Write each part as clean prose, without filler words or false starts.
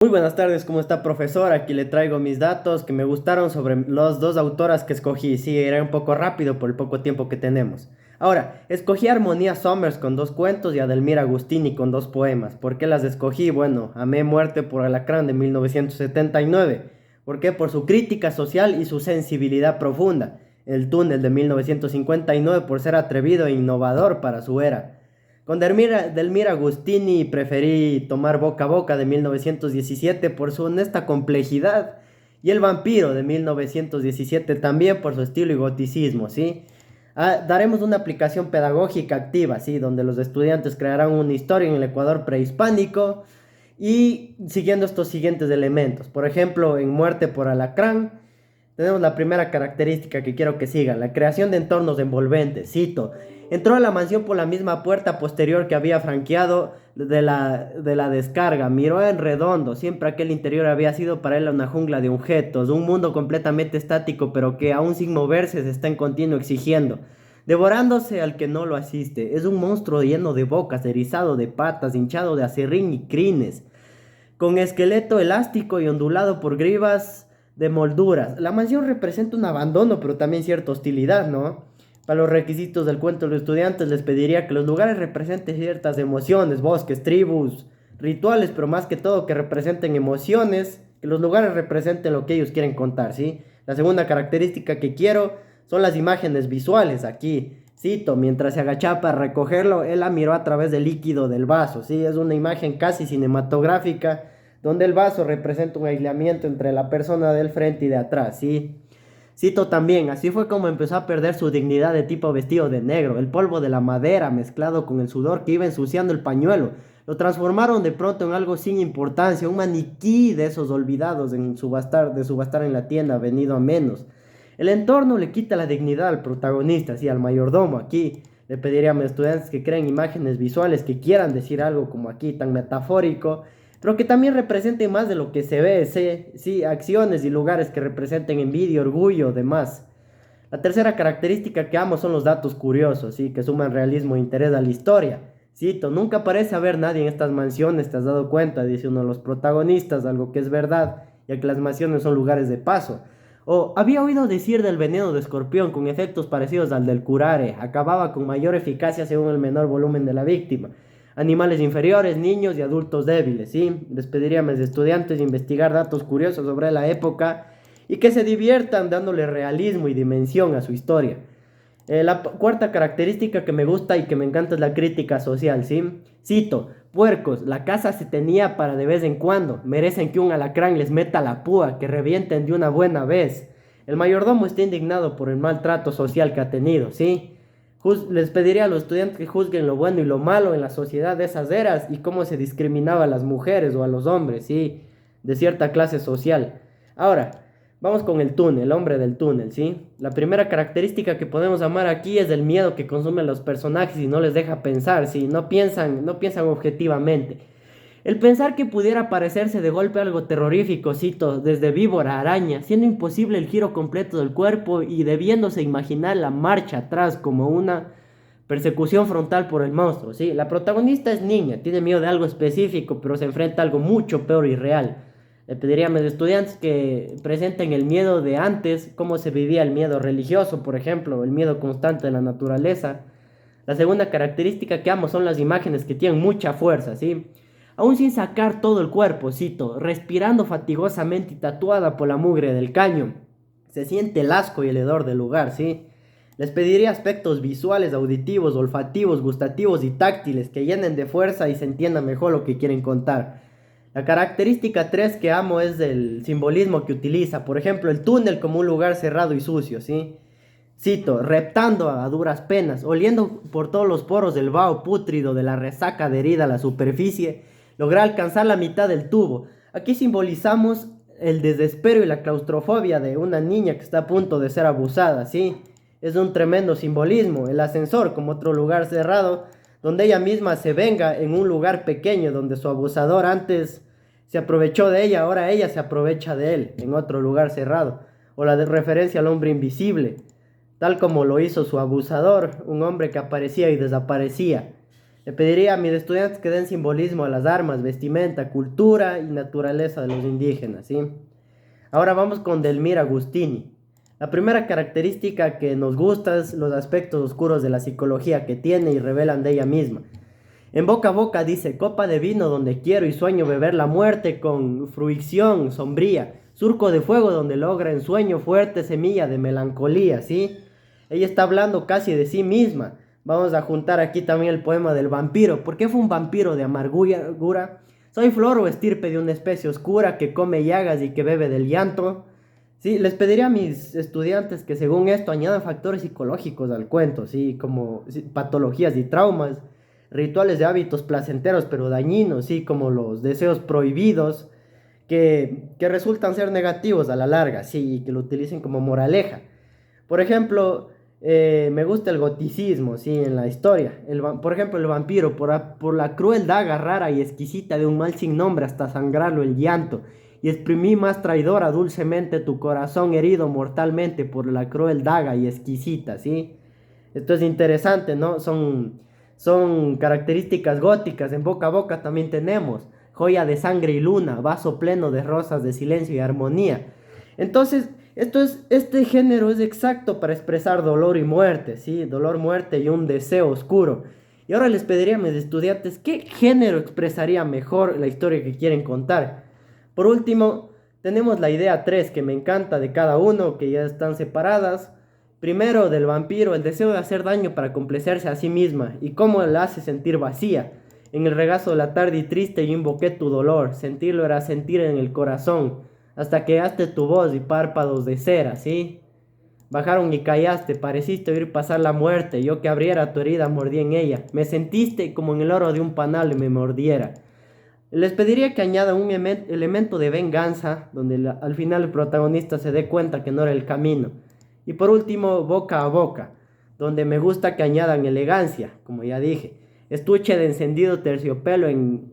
Muy buenas tardes, ¿cómo está, profesor? Aquí le traigo mis datos que me gustaron sobre las dos autoras que escogí. Sí, era un poco rápido por el poco tiempo que tenemos. Ahora, escogí a Armonía Somers con dos cuentos y a Delmira Agustini con dos poemas. ¿Por qué las escogí? Bueno, Amé muerte por Alacrán de 1979. ¿Por qué? Por su crítica social y su sensibilidad profunda. El túnel de 1959 por ser atrevido e innovador para su era. Con Delmira Agustini preferí Tomar Boca a Boca de 1917 por su honesta complejidad y El vampiro de 1917 también por su estilo y goticismo, ¿sí? Daremos una aplicación pedagógica activa, ¿sí? Donde los estudiantes crearán una historia en el Ecuador prehispánico y siguiendo estos siguientes elementos. Por ejemplo, en Muerte por Alacrán, tenemos la primera característica que quiero que sigan, la creación de entornos envolventes. Cito, entró a la mansión por la misma puerta posterior que había franqueado de la descarga, miró en redondo, siempre aquel interior había sido para él una jungla de objetos, un mundo completamente estático pero que aún sin moverse se está en continuo exigiendo, devorándose al que no lo asiste. Es un monstruo lleno de bocas, erizado de patas, hinchado de acerrín y crines, con esqueleto elástico y ondulado por grivas de molduras. La mansión representa un abandono, pero también cierta hostilidad, ¿no? Para los requisitos del cuento de los estudiantes les pediría que los lugares representen ciertas emociones, bosques, tribus, rituales, pero más que todo que representen emociones, que los lugares representen lo que ellos quieren contar, ¿sí? La segunda característica que quiero son las imágenes visuales aquí. Cito, mientras se agachaba para recogerlo, él la miró a través del líquido del vaso, ¿sí? Es una imagen casi cinematográfica donde el vaso representa un aislamiento entre la persona del frente y de atrás, ¿sí? Cito también, así fue como empezó a perder su dignidad de tipo vestido de negro, el polvo de la madera mezclado con el sudor que iba ensuciando el pañuelo. Lo transformaron de pronto en algo sin importancia, un maniquí de esos olvidados de subastar en la tienda, venido a menos. El entorno le quita la dignidad al protagonista, sí, al mayordomo. Aquí le pediría a mis estudiantes que creen imágenes visuales que quieran decir algo como aquí, tan metafórico, pero que también represente más de lo que se ve, ¿sí? Sí, acciones y lugares que representen envidia, orgullo, demás. La tercera característica que amo son los datos curiosos, ¿sí? Que suman realismo e interés a la historia. Cito, nunca parece haber nadie en estas mansiones, ¿te has dado cuenta? Dice uno de los protagonistas, algo que es verdad, ya que las mansiones son lugares de paso. O había oído decir del veneno de escorpión con efectos parecidos al del curare, acababa con mayor eficacia según el menor volumen de la víctima. Animales inferiores, niños y adultos débiles, ¿sí? Les pediría a mis estudiantes investigar datos curiosos sobre la época y que se diviertan dándole realismo y dimensión a su historia. La cuarta característica que me gusta y que me encanta es la crítica social, ¿sí? Cito, puercos, la casa se tenía para de vez en cuando, merecen que un alacrán les meta la púa, que revienten de una buena vez. El mayordomo está indignado por el maltrato social que ha tenido, ¿sí? Les pediría a los estudiantes que juzguen lo bueno y lo malo en la sociedad de esas eras y cómo se discriminaba a las mujeres o a los hombres, ¿sí? De cierta clase social. Ahora, vamos con el túnel, el hombre del túnel, ¿sí? La primera característica que podemos amar aquí es el miedo que consumen los personajes y no les deja pensar, ¿sí? No piensan objetivamente. El pensar que pudiera parecerse de golpe algo terrorífico, cito, desde víbora a araña, siendo imposible el giro completo del cuerpo y debiéndose imaginar la marcha atrás como una persecución frontal por el monstruo, ¿sí? La protagonista es niña, tiene miedo de algo específico, pero se enfrenta a algo mucho peor y real. Le pediría a mis estudiantes que presenten el miedo de antes, cómo se vivía el miedo religioso, por ejemplo, el miedo constante de la naturaleza. La segunda característica que amo son las imágenes que tienen mucha fuerza, ¿sí? Aún sin sacar todo el cuerpo, cito, respirando fatigosamente y tatuada por la mugre del caño. Se siente el asco y el hedor del lugar, ¿sí? Les pediría aspectos visuales, auditivos, olfativos, gustativos y táctiles que llenen de fuerza y se entienda mejor lo que quieren contar. La característica 3 que amo es el simbolismo que utiliza, por ejemplo, el túnel como un lugar cerrado y sucio, ¿sí? Cito, reptando a duras penas, oliendo por todos los poros del vaho pútrido de la resaca adherida a la superficie, logra alcanzar la mitad del tubo. Aquí simbolizamos el desespero y la claustrofobia de una niña que está a punto de ser abusada, ¿sí? Es un tremendo simbolismo. El ascensor como otro lugar cerrado, donde ella misma se venga en un lugar pequeño, donde su abusador antes se aprovechó de ella, ahora ella se aprovecha de él, en otro lugar cerrado. O la de referencia al hombre invisible, tal como lo hizo su abusador, un hombre que aparecía y desaparecía. Le pediría a mis estudiantes que den simbolismo a las armas, vestimenta, cultura y naturaleza de los indígenas, ¿sí? Ahora vamos con Delmir Agustini. La primera característica que nos gusta es los aspectos oscuros de la psicología que tiene y revelan de ella misma. En boca a boca dice, copa de vino donde quiero y sueño beber la muerte con fruición sombría, surco de fuego donde logra en sueño fuerte semilla de melancolía, ¿sí? Ella está hablando casi de sí misma. Vamos a juntar aquí también el poema del vampiro. ¿Por qué fue un vampiro de amargura? Soy flor o estirpe de una especie oscura que come llagas y que bebe del llanto. Sí, les pediría a mis estudiantes que según esto añadan factores psicológicos al cuento, sí, como sí, patologías y traumas, rituales de hábitos placenteros pero dañinos, sí, como los deseos prohibidos, que resultan ser negativos a la larga, sí, y que lo utilicen como moraleja. Por ejemplo, me gusta el goticismo, sí, en la historia. Por ejemplo, el vampiro, por la crueldad rara y exquisita de un mal sin nombre hasta sangrarlo el llanto. Y exprimí más traidora dulcemente tu corazón herido mortalmente por la cruel daga y exquisita, ¿sí? Esto es interesante, ¿no? Son características góticas. En boca a boca también tenemos joya de sangre y luna, vaso pleno de rosas de silencio y armonía. Entonces, este género es exacto para expresar dolor y muerte, ¿sí? Dolor, muerte y un deseo oscuro. Y ahora les pediría a mis estudiantes qué género expresaría mejor la historia que quieren contar. Por último, tenemos la idea 3 que me encanta de cada uno, que ya están separadas. Primero, del vampiro, el deseo de hacer daño para complacerse a sí misma y cómo la hace sentir vacía. En el regazo de la tarde y triste yo invoqué tu dolor, sentirlo era sentir en el corazón, hasta que haste tu voz y párpados de cera, ¿sí? Bajaron y callaste, pareciste oír pasar la muerte, yo que abriera tu herida mordí en ella, me sentiste como en el oro de un panal y me mordiera. Les pediría que añadan un elemento de venganza, donde al final el protagonista se dé cuenta que no era el camino. Y por último, boca a boca, donde me gusta que añadan elegancia, como ya dije. Estuche de encendido terciopelo en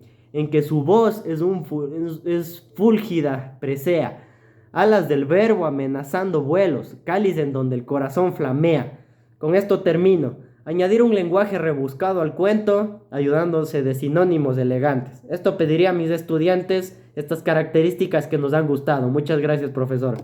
que su voz es fúlgida, presea. Alas del verbo amenazando vuelos, cáliz en donde el corazón flamea. Con esto termino. Añadir un lenguaje rebuscado al cuento, ayudándose de sinónimos elegantes. Esto pediría a mis estudiantes, estas características que nos han gustado. Muchas gracias, profesor.